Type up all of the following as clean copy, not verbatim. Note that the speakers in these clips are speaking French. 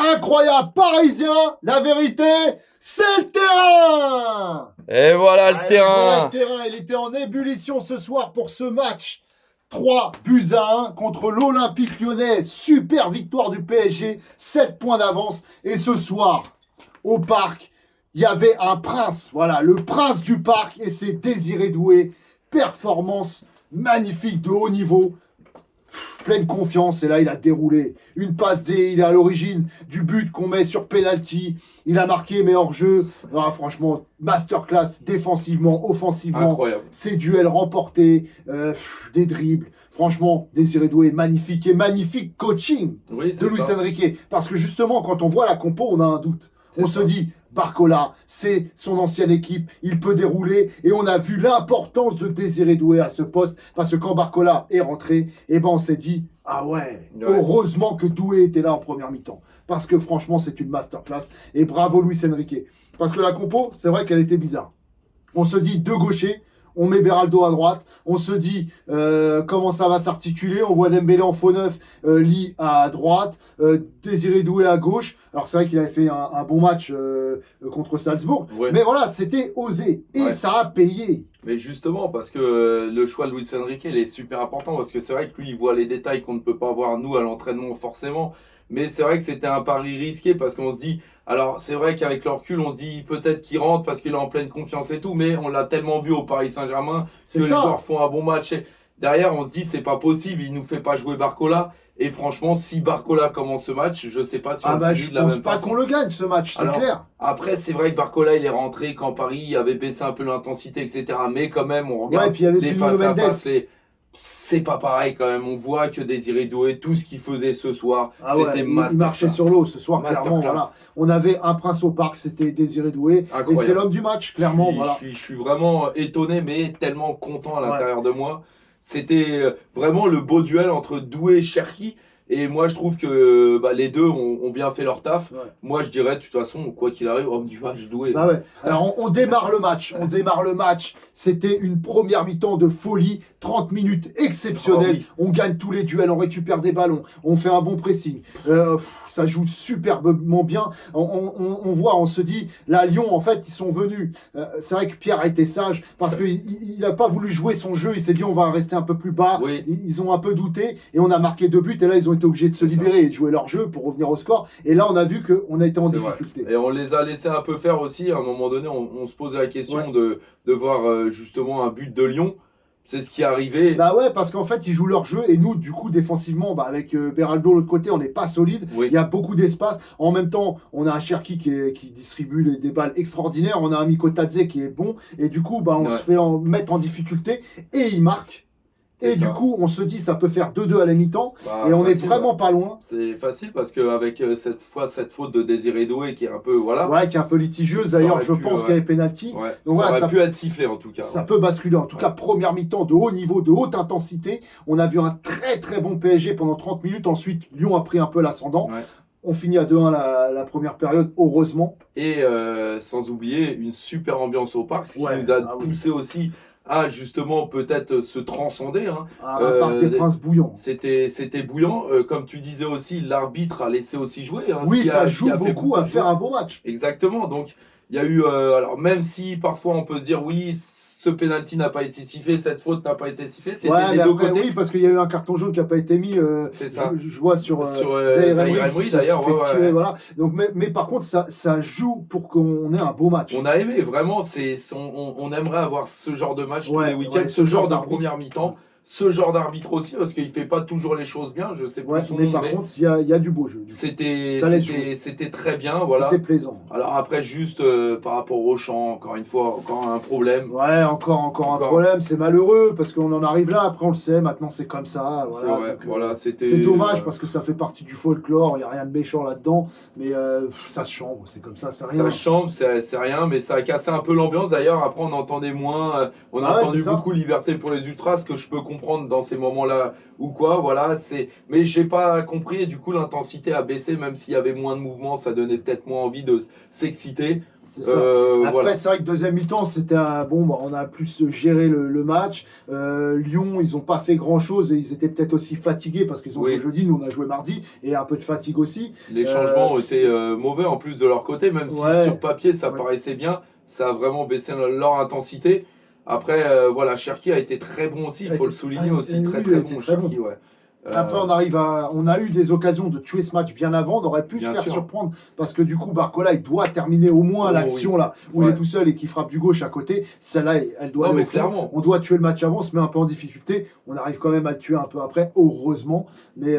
Incroyable, parisien, la vérité, c'est le terrain. Et voilà le Voilà terrain. le terrain, il était en ébullition ce soir pour ce match. 3-1 contre l'Olympique Lyonnais. Super victoire du PSG, 7 points d'avance. Et ce soir, au parc, il y avait un prince. Voilà, le prince du parc et c'est Désiré Doué. Performance magnifique de haut niveau. Pleine confiance, et là il a déroulé une passe D, il est à l'origine du but qu'on met sur penalty, il a marqué mais hors jeu. Franchement, masterclass défensivement, offensivement. Incroyable. Ses duels remportés, des dribbles. Franchement, Désiré Doué magnifique et magnifique coaching de Luis Enrique. Parce que justement, quand on voit la compo, on a un doute. On se dit, Barcola, c'est son ancienne équipe, il peut dérouler. Et on a vu l'importance de Désiré Doué à ce poste. Parce que quand Barcola est rentré, on s'est dit, ah ouais, heureusement que Doué était là en première mi-temps. Parce que franchement, c'est une masterclass. Et bravo Luis Enrique. Parce que la compo, c'est vrai qu'elle était bizarre. On se dit deux gauchers. On met Beraldo à droite, on se dit comment ça va s'articuler, on voit Dembélé en faux neuf, Lee à droite, Désiré Doué à gauche. Alors c'est vrai qu'il avait fait un bon match contre Salzbourg, mais voilà, c'était osé et ça a payé. Mais justement, parce que le choix de Luis Enrique, il est super important, parce que c'est vrai que lui, il voit les détails qu'on ne peut pas voir nous à l'entraînement forcément. Mais c'est vrai que c'était un pari risqué parce qu'on se dit, alors c'est vrai qu'avec le recul, on se dit peut-être qu'il rentre parce qu'il est en pleine confiance et tout, mais on l'a tellement vu au Paris Saint-Germain que les joueurs font un bon match. Et derrière, on se dit, c'est pas possible, il nous fait pas jouer Barcola. Et franchement, si Barcola commence ce match, je sais pas si on finit de la même façon. Je pense pas qu'on le gagne ce match, c'est clair. Après, c'est vrai que Barcola, il est rentré quand Paris avait baissé un peu l'intensité, etc. Mais quand même, on regarde les face à face, c'est pas pareil quand même. On voit que Désiré Doué, tout ce qu'il faisait ce soir, c'était masterclass. Il marchait sur l'eau ce soir, clairement. Voilà. On avait un prince au parc, c'était Désiré Doué. Incroyable. Et c'est l'homme du match, clairement. Je suis vraiment étonné, mais tellement content à l'intérieur de moi. C'était vraiment le beau duel entre Doué et Cherki. Et moi, je trouve que les deux ont bien fait leur taf. Moi, je dirais, de toute façon, quoi qu'il arrive, homme du match, Doué. Alors, on démarre le match. C'était une première mi-temps de folie. 30 minutes exceptionnelles. On gagne tous les duels, on récupère des ballons. On fait un bon pressing. Ça joue superbement bien. On voit, on se dit, là, Lyon, en fait, ils sont venus. C'est vrai que Pierre a été sage parce qu'il n'a pas voulu jouer son jeu. Il s'est dit, on va rester un peu plus bas. Ils ont un peu douté. Et on a marqué 2 buts. Et là, ils ont été obligés de se libérer et de jouer leur jeu pour revenir au score. Et là, on a vu qu'on a été en difficulté. Et on les a laissés un peu faire aussi. À un moment donné, on se posait la question de voir justement un but de Lyon. C'est ce qui est arrivé. Parce qu'en fait, ils jouent leur jeu et nous, du coup, défensivement, avec Beraldo de l'autre côté, on n'est pas solide. Il y a beaucoup d'espace. En même temps, on a un Cherki qui distribue des balles extraordinaires. On a un Mikotadze qui est bon. Et du coup, on se fait mettre en difficulté et il marque. Et du coup, on se dit, ça peut faire 2-2 à la mi-temps. Et on est vraiment pas loin. C'est facile parce qu'avec cette faute de Désiré Doué qui est un peu, qui est un peu litigieuse. D'ailleurs, je pense qu'il y avait pénalty. Donc ça aurait pu être sifflé en tout cas. Ça peut basculer. En tout cas, première mi-temps de haut niveau, de haute intensité. On a vu un très très bon PSG pendant 30 minutes. Ensuite, Lyon a pris un peu l'ascendant. On finit à 2-1 la première période, heureusement. Et sans oublier une super ambiance au parc qui nous a poussé aussi à justement peut-être se transcender. Un parc des Princes bouillant. C'était bouillant. Comme tu disais aussi, l'arbitre a laissé aussi jouer. Ça joue beaucoup à faire un beau match. Exactement. Donc il y a eu, alors même si parfois on peut se dire oui, ce penalty n'a pas été sifflé, cette faute n'a pas été sifflée, c'était des deux côtés. Oui, parce qu'il y a eu un carton jaune qui n'a pas été mis. C'est ça. Je vois sur Zaïre Emery d'ailleurs. Voilà. Donc, mais par contre, ça joue pour qu'on ait un beau match. On a aimé vraiment. On aimerait avoir ce genre de match tous les week-ends, ce genre de première mi-temps. Ce genre d'arbitre aussi, parce qu'il ne fait pas toujours les choses bien, je sais pas son nom. Mais par contre, il y a du beau jeu. C'était très bien, voilà. C'était plaisant. Alors après, juste par rapport au champ, encore une fois, encore un problème. Encore un problème, c'est malheureux, parce qu'on en arrive là, après on le sait, maintenant c'est comme ça. C'est dommage, parce que ça fait partie du folklore, il n'y a rien de méchant là-dedans, mais ça se chambre, c'est comme ça, c'est rien. Ça se chambre, c'est rien, mais ça a cassé un peu l'ambiance. D'ailleurs, après on entendait moins, on a entendu beaucoup Liberté pour les Ultras, ce que je peux comprendre dans ces moments-là ou quoi, mais j'ai pas compris et du coup l'intensité a baissé, même s'il y avait moins de mouvement, ça donnait peut-être moins envie de s'exciter. C'est ça. Après, c'est vrai que deuxième mi-temps, c'était on a plus géré le match. Lyon, ils n'ont pas fait grand-chose et ils étaient peut-être aussi fatigués parce qu'ils ont joué jeudi, nous on a joué mardi, et un peu de fatigue aussi. Les changements ont été mauvais en plus de leur côté, même si sur papier ça paraissait bien, ça a vraiment baissé leur intensité. Après, Cherki a été très bon aussi, il faut le souligner aussi, très bon Cherki. Après, on a eu des occasions de tuer ce match bien avant. On aurait pu se faire surprendre parce que du coup, Barcola, il doit terminer au moins l'action là où il est tout seul et qui frappe du gauche à côté. Celle-là, elle doit aller au fond. On doit tuer le match avant, on se met un peu en difficulté. On arrive quand même à le tuer un peu après, heureusement. Mais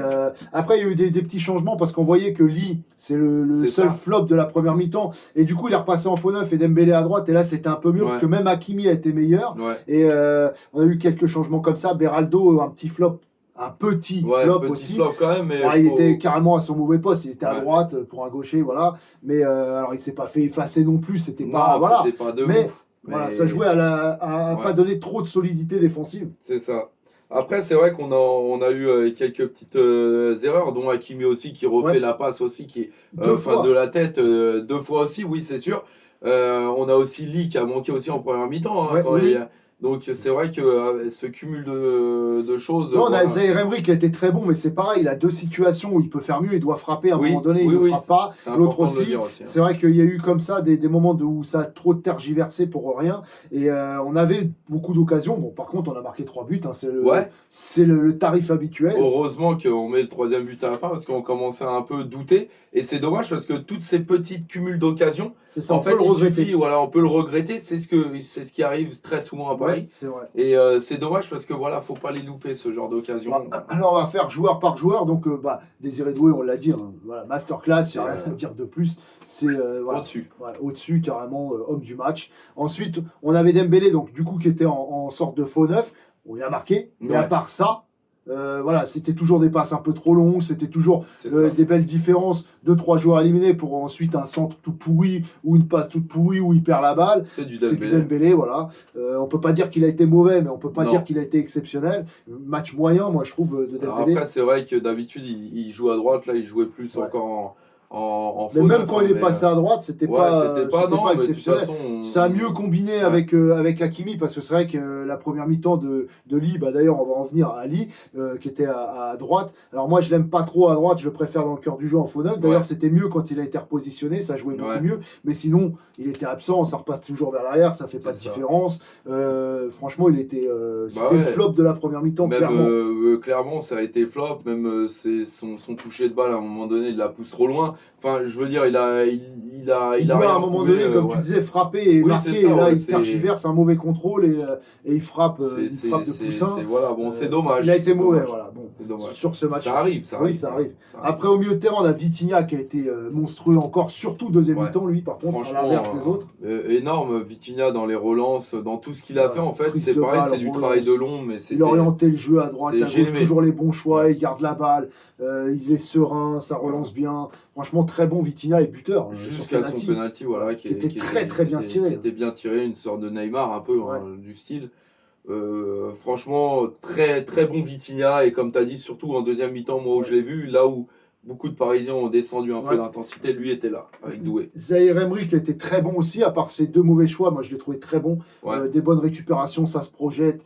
après, il y a eu des petits changements parce qu'on voyait que Lee, c'est le seul flop de la première mi-temps. Et du coup, il est repassé en faux neuf et Dembélé à droite. Et là, c'était un peu mieux parce que même Hakimi a été meilleur. Et on a eu quelques changements comme ça. Beraldo, un petit flop. Un petit flop aussi. Flop quand même, mais il était carrément à son mauvais poste. Il était à droite pour un gaucher, voilà. Mais alors, il s'est pas fait effacer non plus. C'était pas, voilà. Pas de ouf. Voilà, ça jouait à pas donner trop de solidité défensive. C'est ça. Après, c'est vrai qu'on a eu quelques petites erreurs, dont Hakimi aussi qui refait la passe aussi, qui est de la tête 2 fois aussi, oui, c'est sûr. On a aussi Lee qui a manqué aussi en première mi-temps. Donc c'est vrai que ce cumul de choses. Non, on a Zaïre Emery qui a été très bon, mais c'est pareil, il a 2 situations où il peut faire mieux, il doit frapper à un moment donné, il ne frappe pas. L'autre aussi. C'est vrai qu'il y a eu comme ça des moments où ça a trop tergiversé pour rien. Et on avait beaucoup d'occasions. Bon, par contre, on a marqué 3 buts, c'est le tarif habituel. Heureusement qu'on met le 3e but à la fin parce qu'on commençait à un peu douter. Et c'est dommage parce que toutes ces petites cumuls d'occasions, en fait, on peut le regretter. C'est ce qui arrive très souvent à Paris. C'est vrai. Et c'est dommage parce que faut pas les louper ce genre d'occasion. Alors on va faire joueur par joueur. Donc Désiré Doué, on l'a dit, masterclass, il n'y a rien à dire de plus. C'est au-dessus carrément, homme du match. Ensuite, on avait Dembélé, donc du coup qui était en sorte de faux neuf. Où il a marqué. Mais à part ça. C'était toujours des passes un peu trop longues, c'était toujours des belles différences, 2-3 joueurs éliminés pour ensuite un centre tout pourri ou une passe toute pourrie où il perd la balle. C'est du Dembélé, voilà. On peut pas dire qu'il a été mauvais, mais on peut pas dire qu'il a été exceptionnel. Match moyen, moi je trouve, de Dembélé. Alors après, c'est vrai que d'habitude il joue à droite, là il jouait plus encore mais même quand il est passé à droite, c'était pas exceptionnel. Ça a mieux combiné avec Hakimi parce que c'est vrai que la première mi-temps de Lee, d'ailleurs on va en venir à Lee qui était à droite. Alors moi je l'aime pas trop à droite, je le préfère dans le cœur du jeu en faux neuf. D'ailleurs c'était mieux quand il a été repositionné, ça jouait beaucoup mieux. Mais sinon il était absent, ça repasse toujours vers l'arrière, ça fait pas de différence. Franchement il était, c'était le flop de la première mi-temps clairement. Clairement ça a été flop, même son toucher de balle à un moment donné il la pousse trop loin. Enfin, je veux dire, il a à un moment donné, comme tu disais, frapper et marquer. Et là, il tergiverse, un mauvais contrôle et il frappe, de poussin. C'est dommage. Il a été mauvais, voilà. Bon, c'est dommage. Sur ce match. Ça arrive. Après, au milieu de terrain, on a Vitinha qui a été monstrueux encore, surtout deuxième mi-temps, lui, par contre, à l'inverse des autres. Énorme, Vitinha dans les relances, dans tout ce qu'il a fait, en fait, c'est pareil, c'est du travail de long. Mais il orientait le jeu à droite, à gauche, toujours les bons choix, il garde la balle, il est serein, ça relance bien. Franchement, très bon Vitinha et buteur. Jusqu'à son penalty, qui était très bien tiré. Qui était bien tiré, une sorte de Neymar un peu du style. Franchement, très très bon Vitinha, et comme tu as dit, surtout en deuxième mi-temps, moi où je l'ai vu, là où beaucoup de Parisiens ont descendu un peu d'intensité, lui était là, avec Doué. Zaïre Emery qui a été très bon aussi, à part ses 2 mauvais choix, moi je l'ai trouvé très bon. Des bonnes récupérations, ça se projette,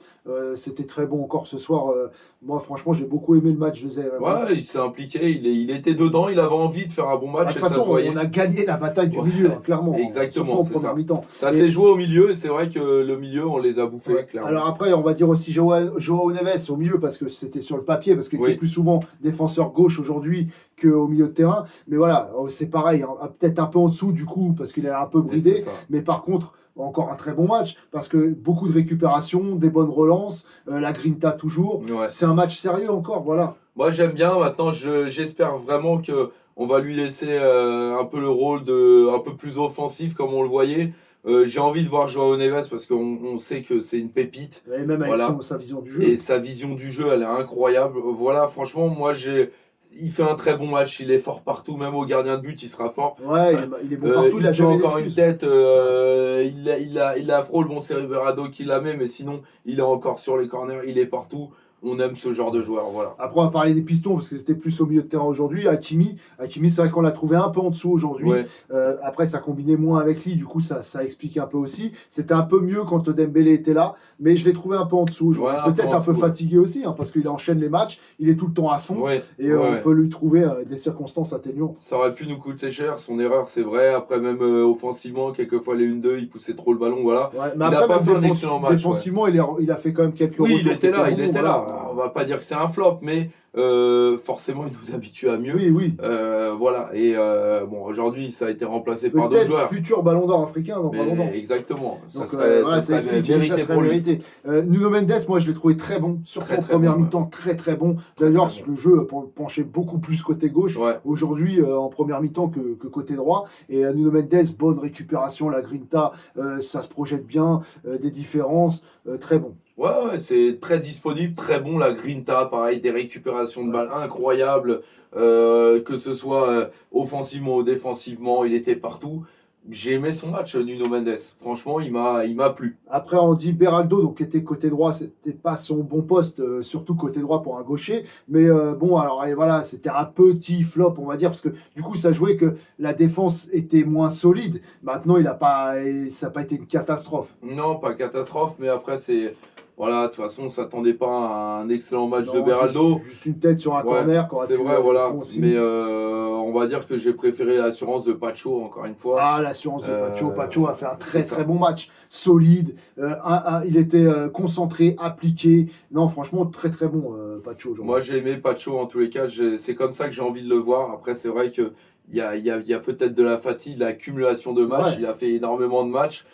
c'était très bon encore ce soir. Moi franchement j'ai beaucoup aimé le match de Zaïre Emery. Il s'est impliqué, il était dedans, il avait envie de faire un bon match. De toute façon, on a gagné la bataille du milieu, clairement. Exactement, c'est ça. Mi-temps. Ça s'est joué au milieu, et c'est vrai que le milieu, on les a bouffés, clairement. Alors après, on va dire aussi Joao Neves au milieu, parce que c'était sur le papier, parce qu'il était plus souvent défenseur gauche aujourd'hui qu'au milieu de terrain. Mais voilà, c'est pareil, peut-être un peu en dessous du coup, parce qu'il est un peu bridé. Mais par contre, encore un très bon match, parce que beaucoup de récupération, des bonnes relances, la grinta toujours. C'est un match sérieux encore, voilà. Moi j'aime bien, maintenant j'espère vraiment qu'on va lui laisser un peu le rôle un peu plus offensif comme on le voyait. J'ai envie de voir Joao Neves parce qu'on sait que c'est une pépite. Et même avec sa vision du jeu. Et sa vision du jeu, elle est incroyable. Voilà, franchement, moi il fait un très bon match, il est fort partout, même au gardien de but, il sera fort. Il est bon partout, il a jamais encore une tête, il a frôle, bon c'est Beraldo qui la met, mais sinon il est encore sur les corners, il est partout. on aime ce genre de joueur. Voilà. Après, on va parler des pistons parce que c'était plus au milieu de terrain aujourd'hui. Hakimi, c'est vrai qu'on l'a trouvé un peu en dessous aujourd'hui. Ouais. Après, ça combinait moins avec lui, du coup, ça explique un peu aussi. C'était un peu mieux quand Dembélé était là, mais je l'ai trouvé un peu en dessous aujourd'hui. Peut-être un peu fatigué aussi, parce qu'il enchaîne les matchs, il est tout le temps à fond, et on peut lui trouver des circonstances atténuantes. Ça aurait pu nous coûter cher, son erreur, c'est vrai. Après, même offensivement, quelquefois les 1-2, il poussait trop le ballon, voilà. Mais après, pas fait un excellent match. Défensivement, il a fait quand même quelques retours. Oui, il était là. On va pas dire que c'est un flop, mais forcément, il nous habitue à mieux. Oui. Voilà. Et bon, aujourd'hui, ça a été remplacé par d'autres joueurs. Futur Ballon d'Or africain dans pas longtemps. Exactement. Donc, ça serait mérité. Nuno Mendes, moi, je l'ai trouvé très bon, surtout en première mi-temps, très bon. D'ailleurs, le jeu penchait beaucoup plus côté gauche aujourd'hui en première mi-temps que côté droit. Et Nuno Mendes, bonne récupération, la grinta, ça se projette bien, des différences, très bon. Ouais, c'est très disponible, très bon. La grinta, pareil, des récupérations de balles incroyables, que ce soit offensivement ou défensivement, il était partout. J'ai aimé son match, Nuno Mendes. Franchement, il m'a plu. Après, on dit Beraldo, donc qui était côté droit, c'était pas son bon poste, surtout côté droit pour un gaucher. Mais bon, alors voilà, c'était un petit flop, on va dire, parce que du coup, ça jouait que la défense était moins solide. Maintenant, ça n'a pas été une catastrophe. Non, pas catastrophe, mais après, c'est. Voilà, de toute façon, on ne s'attendait pas à un excellent match de Beraldo. Juste une tête sur un corner. C'est vrai, voilà. Mais on va dire que j'ai préféré l'assurance de Pacho, encore une fois. Ah, l'assurance de Pacho. Pacho a fait un très bon match. Solide. Il était concentré, appliqué. Non, franchement, très bon, Pacho aujourd'hui. Moi, j'ai aimé Pacho en tous les cas. C'est comme ça que j'ai envie de le voir. Après, c'est vrai qu'il y a peut-être de la fatigue, de l'accumulation de matchs. Il a fait énormément de matchs.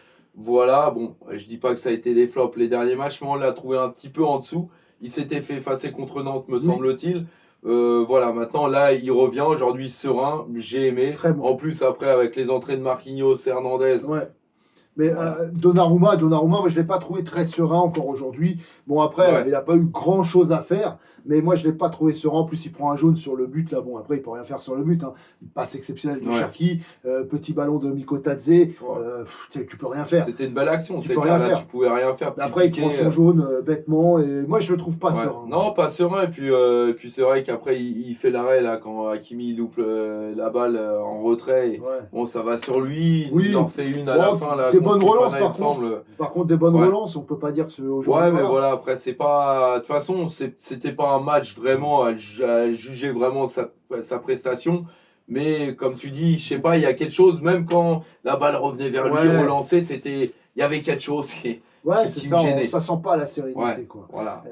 Voilà, bon, je dis pas que ça a été des flops les derniers matchs, mais on l'a trouvé un petit peu en dessous. Il s'était fait effacer contre Nantes, me semble-t-il. Voilà, maintenant là, il revient aujourd'hui serein. J'ai aimé. Très bon. En plus, après, avec les entrées de Marquinhos, Hernandez. Ouais. Mais Donnarumma, moi je ne l'ai pas trouvé très serein encore aujourd'hui. Bon, après, il n'a pas eu grand chose à faire, mais moi je ne l'ai pas trouvé serein. En plus, il prend un jaune sur le but. Là, bon, après, il ne peut rien faire sur le but. Une passe exceptionnelle de Cherki, petit ballon de Mikotadze. Tu ne peux rien faire. C'était une belle action, c'est clair. Là, tu ne pouvais rien faire. Après, il prend son jaune bêtement. Et moi, je ne le trouve pas serein. Non, pas serein. Et puis c'est vrai qu'après, il fait l'arrêt là, quand Hakimi loupe la balle en retrait. Et, bon, ça va sur lui. Il en fait une à la fin. Là, bonnes relances par contre des bonnes relances, on peut pas dire que c'est aujourd'hui. Mais voilà, après c'est pas, de toute façon c'était pas un match vraiment à juger vraiment sa prestation, mais comme tu dis, je sais pas, il y a quelque chose, même quand la balle revenait vers lui relancée, il y avait quelque chose qui c'est ça, ça sent pas la sérénité, quoi. Voilà.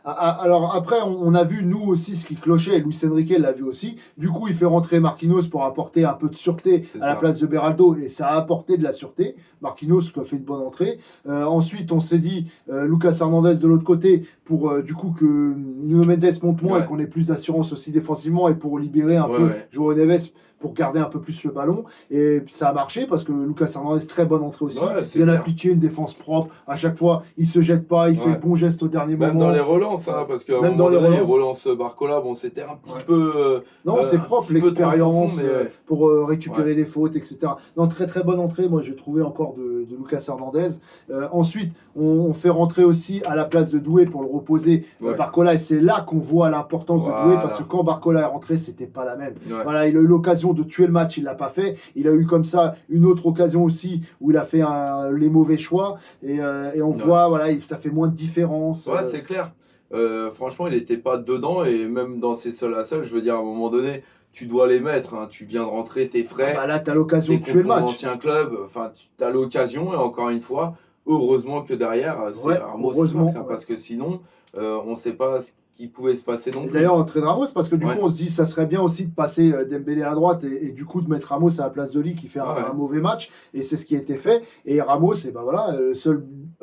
Alors après, on a vu nous aussi ce qui clochait, et Luis Enrique l'a vu aussi. Du coup, il fait rentrer Marquinhos pour apporter un peu de sûreté à la place de Beraldo, et ça a apporté de la sûreté. Marquinhos qui a fait une bonne entrée. Ensuite, on s'est dit Lucas Hernandez de l'autre côté pour du coup que Nuno Mendes monte moins et qu'on ait plus d'assurance aussi défensivement et pour libérer un peu João Neves pour garder un peu plus le ballon. Et ça a marché parce que Lucas Hernandez, très bonne entrée aussi. Bien appliqué, une défense propre. À chaque fois, il se jette pas, il fait le bon geste au dernier moment. Même dans les relances, parce que même dans les relances Barcola, bon, c'était un petit peu. Non, c'est propre, l'expérience pour récupérer les fautes, etc. Non, très bonne entrée. Moi, j'ai trouvé encore de Lucas Hernandez. Ensuite, on fait rentrer aussi à la place de Doué pour le reposer Barcola. Et c'est là qu'on voit l'importance de Doué parce que quand Barcola est rentré, c'était pas la même. Voilà, il a eu l'occasion de tuer le match, il l'a pas fait. Il a eu comme ça une autre occasion aussi où il a fait les mauvais choix et on voit ça fait moins de différence. C'est clair. Franchement, il n'était pas dedans et même dans ses seuls à seul, je veux dire à un moment donné, tu dois les mettre. Tu viens de rentrer, t'es frais. Là, t'as l'occasion de tuer le match. Ton ancien club, enfin, t'as l'occasion et encore une fois, heureusement que derrière, c'est Ramos qui marque, parce que sinon, on ne sait pas ce qui pouvait se passer non plus. D'ailleurs, entrée de Ramos, parce que du coup, on se dit ça serait bien aussi de passer Dembélé à droite et du coup de mettre Ramos à la place de Lee qui fait un mauvais match. Et c'est ce qui a été fait. Et Ramos,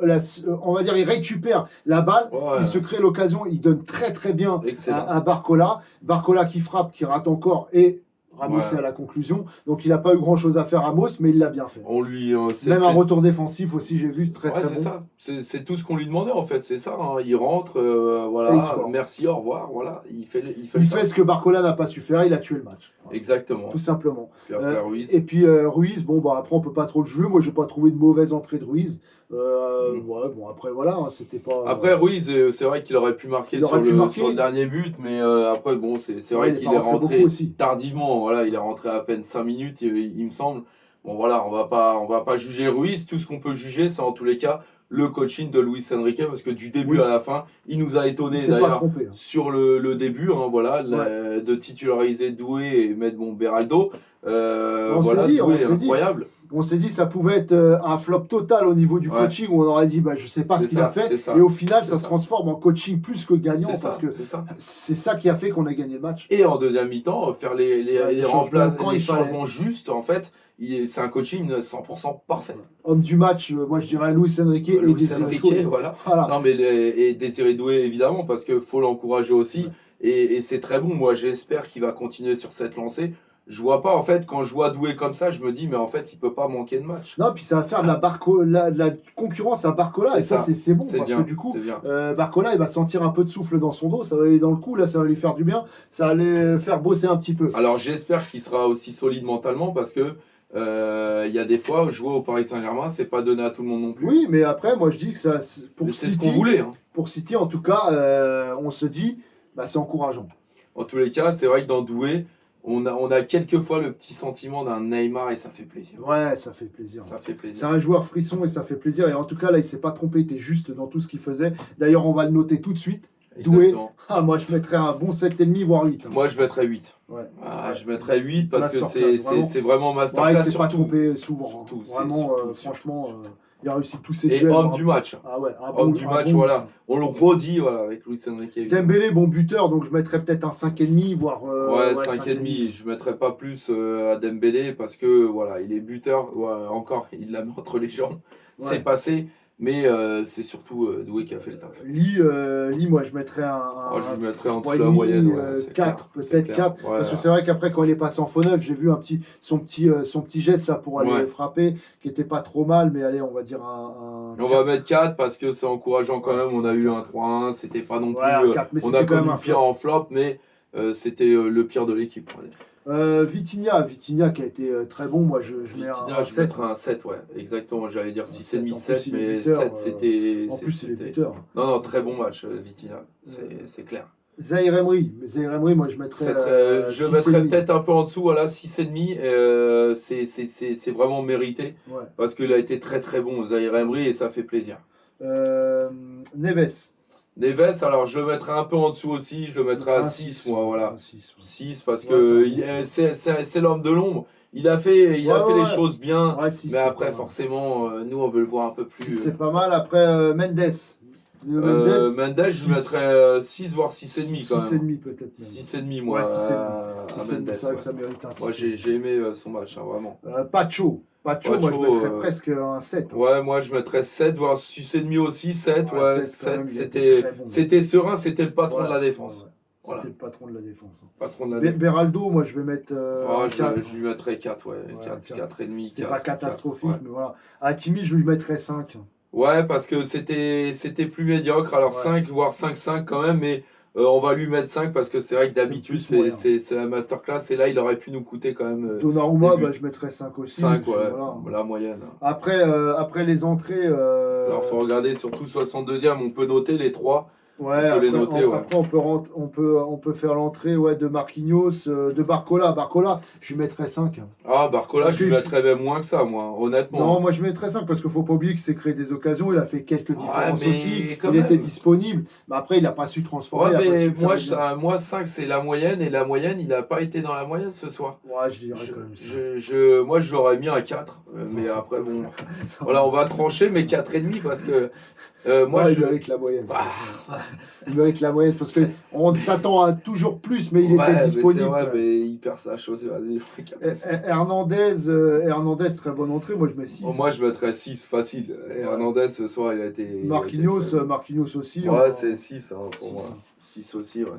on va dire, il récupère la balle, il se crée l'occasion, il donne très bien à Barcola. Barcola qui frappe, qui rate encore et Ramos est à la conclusion. Donc il n'a pas eu grand-chose à faire, Ramos, mais il l'a bien fait. On lui, Même un retour défensif aussi, j'ai vu, très très c'est bon. ça. C'est tout ce qu'on lui demandait en fait, c'est ça. Hein. Il rentre, voilà, merci, au revoir, voilà. Il fait ce que Barcola n'a pas su faire, il a tué le match. Voilà. Exactement. Tout simplement. Puis après, Ruiz. Et puis Ruiz, bon, bah, après on peut pas trop le jouer. Moi, j'ai pas trouvé de mauvaise entrée de Ruiz. Ouais, bon, après voilà, hein, c'était pas. Après Ruiz, c'est vrai qu'il aurait pu marquer sur le dernier but, mais après bon, c'est vrai qu'il est rentré tardivement. Voilà, il est rentré à peine 5 minutes, il me semble. Bon voilà, on va pas juger Ruiz. Tout ce qu'on peut juger, c'est en tous les cas le coaching de Luis Enrique, parce que du début à la fin, il nous a étonné d'ailleurs sur le début, hein, voilà, de titulariser Doué et mettre Beraldo. Voilà, Doué est incroyable. On s'est dit ça pouvait être un flop total au niveau du coaching, où on aurait dit je sais pas ce qu'il a fait, et au final ça se transforme en coaching plus que gagnant, parce que c'est ça qui a fait qu'on a gagné le match. Et en deuxième mi-temps, faire les changements justes, en fait, c'est un coaching 100% parfait. Homme du match, moi je dirais Luis Enrique et Désiré Doué. Voilà. Non, mais et Désiré Doué évidemment, parce qu'il faut l'encourager aussi, et c'est très bon. Moi j'espère qu'il va continuer sur cette lancée. Je vois pas, en fait, quand je vois Doué comme ça, je me dis, mais en fait, il peut pas manquer de match. Non, puis ça va faire de la concurrence à Barcola, et ça, c'est bon, parce que du coup, Barcola, il va sentir un peu de souffle dans son dos, ça va aller dans le cou, là, ça va lui faire du bien, ça va le faire bosser un petit peu. Alors, j'espère qu'il sera aussi solide mentalement, parce que y a des fois, jouer au Paris Saint-Germain, c'est pas donné à tout le monde non plus. Oui, mais après, moi, je dis que ça, pour City, c'est ce qu'on voulait. Hein. Pour City, en tout cas, on se dit, c'est encourageant. En tous les cas, c'est vrai que dans Doué, on a quelquefois le petit sentiment d'un Neymar et ça fait plaisir. Ouais, ça fait plaisir. Ça fait plaisir. C'est un joueur frisson et ça fait plaisir. Et en tout cas, là, il s'est pas trompé, il était juste dans tout ce qu'il faisait. D'ailleurs, on va le noter tout de suite. Doué, moi je mettrais un bon 7,5 voire 8. Hein. Moi je mettrais 8. Ouais. Je mettrais 8 parce que c'est vraiment masterclass. Ouais, il s'est pas trompé souvent. Surtout, vraiment, franchement, il a réussi tous ses duels. Et homme du match. Ah ouais, homme du match, voilà. On le redit avec Luis Enrique. Dembélé, bon buteur, donc je mettrais peut-être un 5,5 voire. 5,5. Je mettrais pas plus à Dembélé parce que voilà, il est buteur. Encore, il l'a mis entre les jambes. C'est passé. Mais c'est surtout Doué qui a fait le taf. Lee, moi je mettrais je mettrais en dessous de la moyenne. 4, peut-être 4. Ouais, parce que c'est vrai qu'après, quand il est passé en faux neuf, j'ai vu son petit geste là, pour aller frapper, qui était pas trop mal, mais allez, on va dire un on va mettre 4 parce que c'est encourageant quand même. On a eu un 3-1, c'était pas non plus. 4, on a connu un pire en flop, mais c'était le pire de l'équipe. Vitinha qui a été très bon, moi je mets un 7. Je mettrais un 7, ouais, exactement, j'allais dire 6,5, 7, mais 7 c'était... En plus c'est les buteurs. Non, très bon match, Vitinha, c'est clair. Zahir Emery, moi je mettrais... je mettrais peut-être un peu en dessous, voilà, 6,5, c'est vraiment mérité, parce qu'il a été très très bon, Zahir Emery, et ça fait plaisir. Neves, alors je le mettrais un peu en dessous aussi, je le mettrais à 6, moi, voilà. 6 parce que c'est l'homme de l'ombre. Il a fait les choses bien, mais après, forcément, nous, on veut le voir un peu plus. C'est pas mal. Après, Mendes. Mendes, je mettrais 6, voire 6,5 quand même. 6,5 peut-être. 6,5 moi. 6,5. C'est vrai que ça mérite un 6. Moi, j'ai aimé son match, vraiment. Pacho, moi je mettrais presque un 7. Hein. Ouais, moi je mettrais 7, voire 6,5 aussi, 7. 7 c'était serein, c'était le patron de la défense. Voilà. C'était le patron de la défense. Beraldo, moi je vais mettre 4. Je lui mettrais 4, 4,5. C'est pas catastrophique, mais voilà. Hakimi, je lui mettrais 5. Ouais, parce que c'était plus médiocre. Alors 5, voire 5,5 quand même, mais on va lui mettre 5 parce que c'est vrai que d'habitude c'est la masterclass et là il aurait pu nous coûter quand même. Donnarumma, je mettrais 5 aussi. 5, la moyenne. Après les entrées. Alors il faut regarder, surtout 62e, on peut noter les 3. Ouais, après, on peut faire l'entrée de Marquinhos, de Barcola. Barcola, je lui mettrais 5. Ah, Barcola, je lui mettrais même moins que ça, moi, honnêtement. Non, moi je mettrais 5 parce qu'il ne faut pas oublier qu'il s'est créé des occasions. Il a fait quelques différences aussi. Il était disponible. Mais après, il n'a pas su transformer. Ouais, mais moi, 5, c'est la moyenne. Et la moyenne, il n'a pas été dans la moyenne ce soir. Ouais, je dirais quand même. Moi, je l'aurais mis à 4. Mais après, bon. Voilà, on va trancher, mais 4,5 parce que. Moi, il mérite la moyenne. Il mérite la moyenne parce qu'on s'attend à toujours plus, mais il était disponible. Mais c'est vrai, mais il perd sa chose. Vas-y, Hernandez, très bonne entrée. Moi, je mets 6. Moi, je mettrais 6 facile. Hernandez, ce soir, il a été. Marquinhos aussi. Ouais, c'est 6 pour moi. 6 aussi, ouais.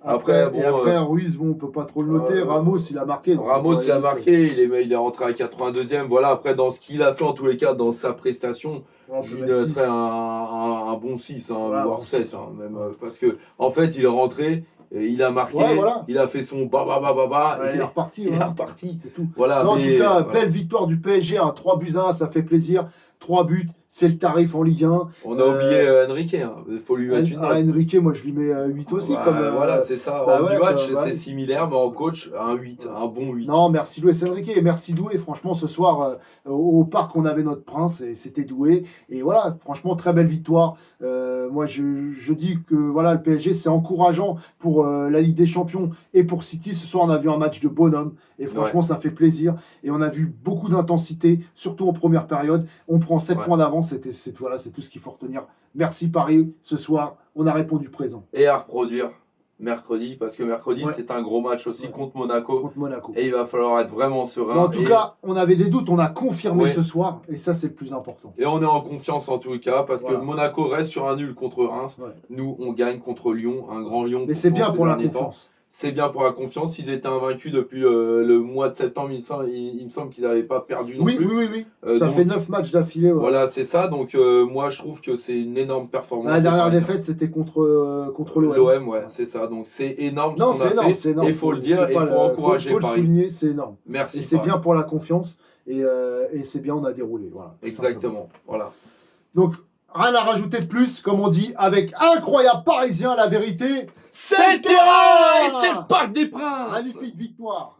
Après, bon, Ruiz, bon, on peut pas trop le noter. Ramos, il a marqué. Ramos, il a marqué, il est rentré à 82e. Voilà, après, dans ce qu'il a fait, en tous les cas, dans sa prestation, je lui donnerais un bon 6, voire 7. Même, parce que, en fait, il est rentré, et il a marqué, il a fait son il est reparti. Il est reparti. C'est tout. Voilà, en tout cas, belle victoire du PSG, 3-1, ça fait plaisir. 3 buts, c'est le tarif en Ligue 1. On a oublié Enrique, il faut lui mettre une note. Enrique, moi je lui mets 8 aussi. Voilà, c'est ça. Homme du match, c'est similaire, mais en coach, un 8, un bon 8. Non, merci Luis Enrique et merci Doué. Franchement, ce soir, au parc, on avait notre prince et c'était Doué. Et voilà, franchement, très belle victoire. Moi, je dis que voilà, le PSG, c'est encourageant pour la Ligue des Champions et pour City. Ce soir, on a vu un match de bonhomme et franchement, ça fait plaisir. Et on a vu beaucoup d'intensité, surtout en première période. On prend 7 points d'avance, c'est tout ce qu'il faut retenir. Merci Paris, ce soir, on a répondu présent. Et à reproduire mercredi, parce que mercredi, c'est un gros match aussi contre Monaco. Et il va falloir être vraiment serein. Mais en tout cas, on avait des doutes, on a confirmé ce soir, et ça, c'est le plus important. Et on est en confiance en tout cas, parce que Monaco reste sur un nul contre Reims. Nous, on gagne contre Lyon, un grand Lyon. Mais c'est bien pour la confiance. C'est bien pour la confiance. Ils étaient invaincus depuis le mois de septembre. Il me semble qu'ils n'avaient pas perdu non plus. Oui. Ça fait 9 matchs d'affilée. Voilà, c'est ça. Donc, moi, je trouve que c'est une énorme performance. La dernière défaite, c'était contre l'OM. L'OM, c'est ça. Donc, c'est énorme ce qu'on a fait. Et il faut le dire, et il faut encourager Paris. Il faut le souligner, c'est énorme. Merci. Et c'est bien pour la confiance. Et c'est bien, on a déroulé. Voilà, exactement. Voilà. Donc, rien à rajouter de plus, comme on dit, avec Incroyable Parisien, la vérité, c'est le terrain. Et c'est le Parc des Princes. Magnifique victoire.